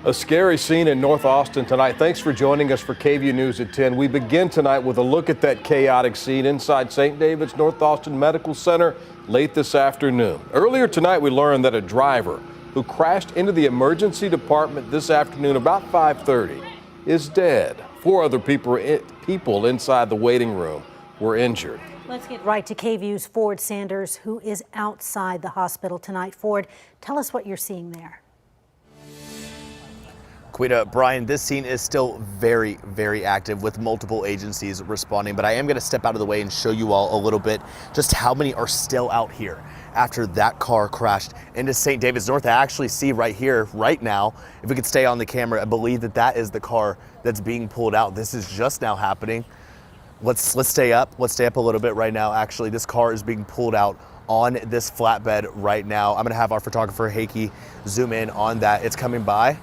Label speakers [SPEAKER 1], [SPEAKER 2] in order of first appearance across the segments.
[SPEAKER 1] A scary scene in North Austin tonight. Thanks for joining us for KVUE News at 10. We begin tonight with a look at that chaotic scene inside St. David's North Austin Medical Center late this afternoon. Earlier tonight, we learned that a driver who crashed into the emergency department this afternoon about 5:30 is dead. 4 other people inside the waiting room were injured.
[SPEAKER 2] Let's get right to KVUE's Ford Sanders, who is outside the hospital tonight. Ford, tell us what you're seeing there.
[SPEAKER 3] Quita, Brian, this scene is still very, very active with multiple agencies responding, but I am going to step out of the way and show you all a little bit just how many are still out here after that car crashed into St. David's North. I actually see right here, right now, if we could stay on the camera, I believe that that is the car that's being pulled out. This is just now happening. Let's stay up. Let's stay up a little bit right now. Actually, this car is being pulled out on this flatbed right now. I'm going to have our photographer, Heike, zoom in on that. It's coming by.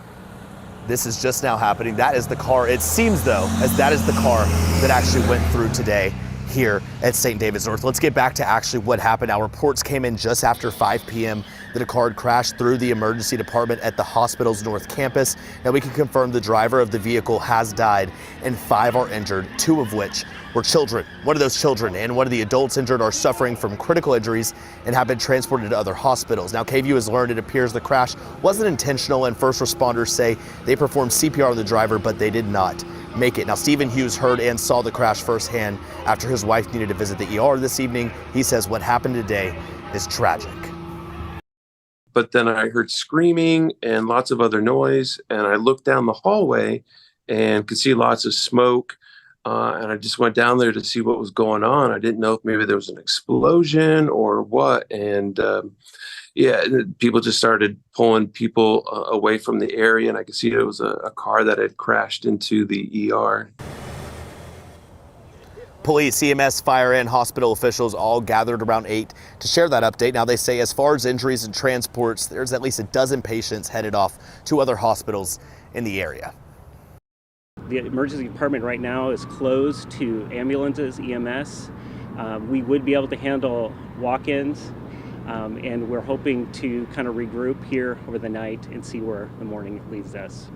[SPEAKER 3] This is just now happening. That is the car. It seems, though, as that is the car that actually went through today here at St. David's North. Let's get back to actually what happened. Now, reports came in just after 5 p.m. that a car had crashed through the emergency department at the hospital's North Campus. Now, we can confirm the driver of the vehicle has died and 5 are injured, 2 of which were children. One of those children and one of the adults injured are suffering from critical injuries and have been transported to other hospitals. Now, KVUE has learned it appears the crash wasn't intentional, and first responders say they performed CPR on the driver, but they did not make it. Now, Stephen Hughes heard and saw the crash firsthand after his wife needed to visit the ER this evening. He says what happened today is tragic.
[SPEAKER 4] But then I heard screaming and lots of other noise, and I looked down the hallway and could see lots of smoke. And I just went down there to see what was going on. I didn't know if maybe there was an explosion or what. And yeah, people just started pulling people away from the area. And I could see it was a car that had crashed into the ER.
[SPEAKER 3] Police, CMS, fire, and hospital officials all gathered around 8 to share that update. Now, they say as far as injuries and transports, there's at least a dozen patients headed off to other hospitals in the area.
[SPEAKER 5] The emergency department right now is closed to ambulances, EMS. We would be able to handle walk-ins, and we're hoping to kind of regroup here over the night and see where the morning leads us.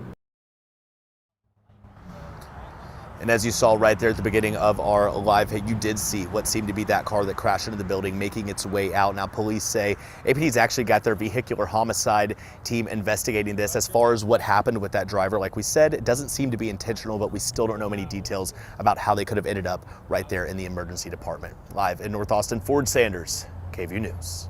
[SPEAKER 3] And as you saw right there at the beginning of our live hit, you did see what seemed to be that car that crashed into the building making its way out. Now, police say APD's actually got their vehicular homicide team investigating this. As far as what happened with that driver, like we said, it doesn't seem to be intentional, but we still don't know many details about how they could have ended up right there in the emergency department. Live in North Austin, Ford Sanders, KVUE News.